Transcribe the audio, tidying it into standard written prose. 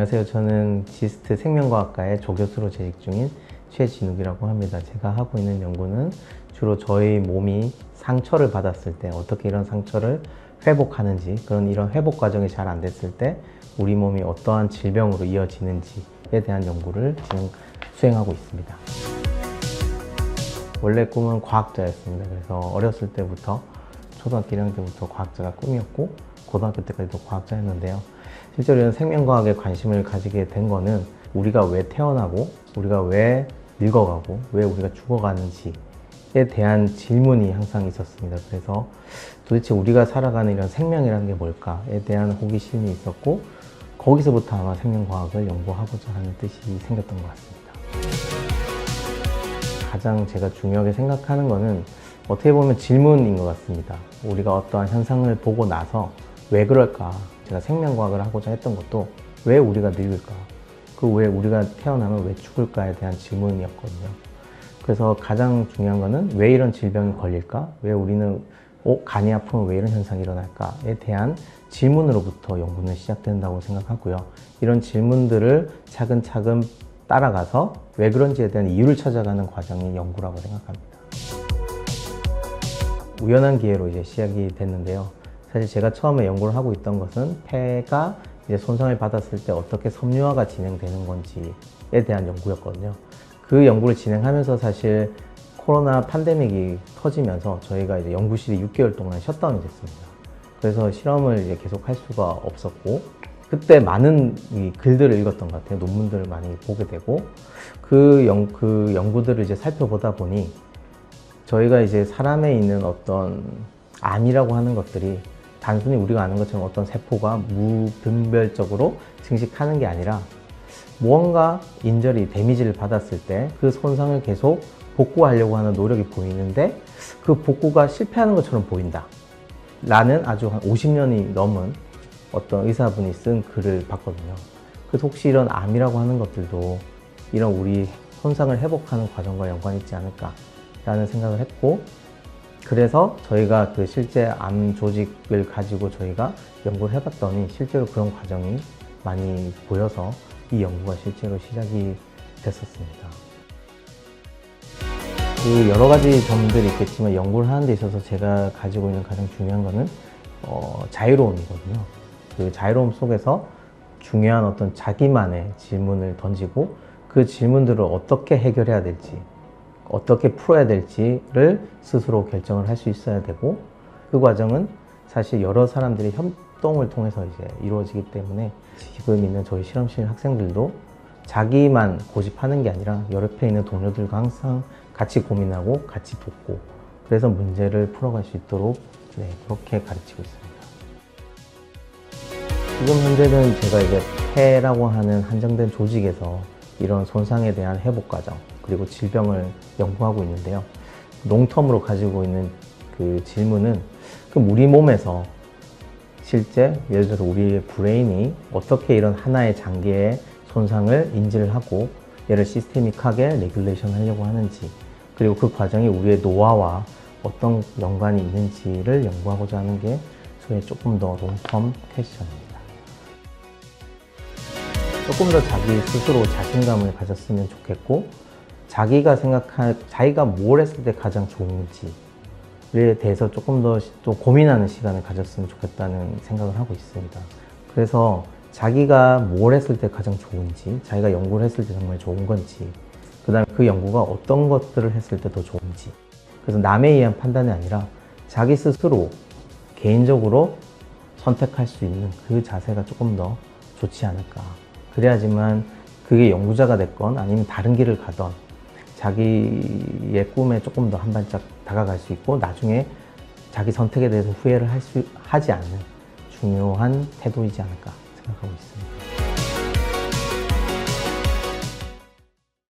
안녕하세요. 저는 지스트 생명과학과의 조교수로 재직 중인 최진욱이라고 합니다. 제가 하고 있는 연구는 주로 저희 몸이 상처를 받았을 때 어떻게 이런 상처를 회복하는지, 이런 회복 과정이 잘 안 됐을 때 우리 몸이 어떠한 질병으로 이어지는지에 대한 연구를 지금 수행하고 있습니다. 원래 꿈은 과학자였습니다. 그래서 어렸을 때부터, 초등학교 1학년 때부터 과학자가 꿈이었고 고등학교 때까지도 과학자였는데요. 실제로 이런 생명과학에 관심을 가지게 된 거는 우리가 왜 태어나고, 우리가 왜 늙어가고, 왜 우리가 죽어가는지에 대한 질문이 항상 있었습니다. 그래서 도대체 우리가 살아가는 이런 생명이라는 게 뭘까에 대한 호기심이 있었고, 거기서부터 아마 생명과학을 연구하고자 하는 뜻이 생겼던 것 같습니다. 가장 제가 중요하게 생각하는 거는 어떻게 보면 질문인 것 같습니다. 우리가 어떠한 현상을 보고 나서 왜 그럴까? 제가 생명과학을 하고자 했던 것도 왜 우리가 늙을까? 왜 우리가 태어나면 왜 죽을까에 대한 질문이었거든요. 그래서 가장 중요한 거는 왜 이런 질병이 걸릴까? 왜 우리는 간이 아프면 왜 이런 현상이 일어날까에 대한 질문으로부터 연구는 시작된다고 생각하고요. 이런 질문들을 차근차근 따라가서 왜 그런지에 대한 이유를 찾아가는 과정이 연구라고 생각합니다. 우연한 기회로 이제 시작이 됐는데요. 사실 제가 처음에 연구를 하고 있던 것은 폐가 이제 손상을 받았을 때 어떻게 섬유화가 진행되는 건지에 대한 연구였거든요. 그 연구를 진행하면서 사실 코로나 팬데믹이 터지면서 저희가 이제 연구실이 6개월 동안 셧다운이 됐습니다. 그래서 실험을 이제 계속 할 수가 없었고, 그때 많은 이 글들을 읽었던 것 같아요. 논문들을 많이 보게 되고, 그 연구들을 이제 살펴보다 보니 저희가 이제 사람에 있는 어떤 암이라고 하는 것들이 단순히 우리가 아는 것처럼 어떤 세포가 무분별적으로 증식하는 게 아니라 무언가 인절이 데미지를 받았을 때 그 손상을 계속 복구하려고 하는 노력이 보이는데 그 복구가 실패하는 것처럼 보인다 라는 아주 한 50년이 넘은 어떤 의사분이 쓴 글을 봤거든요. 그래서 혹시 이런 암이라고 하는 것들도 이런 우리 손상을 회복하는 과정과 연관이 있지 않을까 라는 생각을 했고, 그래서 저희가 그 실제 암 조직을 가지고 저희가 연구를 해봤더니 실제로 그런 과정이 많이 보여서 이 연구가 실제로 시작이 됐었습니다. 그 여러 가지 점들이 있겠지만 연구를 하는 데 있어서 제가 가지고 있는 가장 중요한 거는 자유로움이거든요. 그 자유로움 속에서 중요한 어떤 자기만의 질문을 던지고 그 질문들을 어떻게 해결해야 될지, 어떻게 풀어야 될지를 스스로 결정을 할 수 있어야 되고, 그 과정은 사실 여러 사람들이 협동을 통해서 이제 이루어지기 때문에 지금 있는 저희 실험실 학생들도 자기만 고집하는 게 아니라 옆에 있는 동료들과 항상 같이 고민하고 같이 돕고, 그래서 문제를 풀어갈 수 있도록 그렇게 가르치고 있습니다. 지금 현재는 제가 이제 폐라고 하는 한정된 조직에서 이런 손상에 대한 회복 과정, 그리고 질병을 연구하고 있는데요. 롱텀으로 가지고 있는 그 질문은 그럼 우리 몸에서 실제 예를 들어 우리의 브레인이 어떻게 이런 하나의 장기의 손상을 인지를 하고 얘를 시스테믹하게 레귤레이션 하려고 하는지, 그리고 그 과정이 우리의 노화와 어떤 연관이 있는지를 연구하고자 하는 게 저의 조금 더 롱텀 퀘스천입니다. 조금 더 자기 스스로 자신감을 가졌으면 좋겠고, 자기가 뭘 했을 때 가장 좋은지에 대해서 조금 더 또 고민하는 시간을 가졌으면 좋겠다는 생각을 하고 있습니다. 그래서 자기가 뭘 했을 때 가장 좋은지, 자기가 연구를 했을 때 정말 좋은 건지, 그 다음에 그 연구가 어떤 것들을 했을 때 더 좋은지, 그래서 남에 의한 판단이 아니라 자기 스스로 개인적으로 선택할 수 있는 그 자세가 조금 더 좋지 않을까. 그래야지만 그게 연구자가 됐건 아니면 다른 길을 가던 자기의 꿈에 조금 더 한 발짝 다가갈 수 있고, 나중에 자기 선택에 대해서 후회를 하지 않는 중요한 태도이지 않을까 생각하고 있습니다.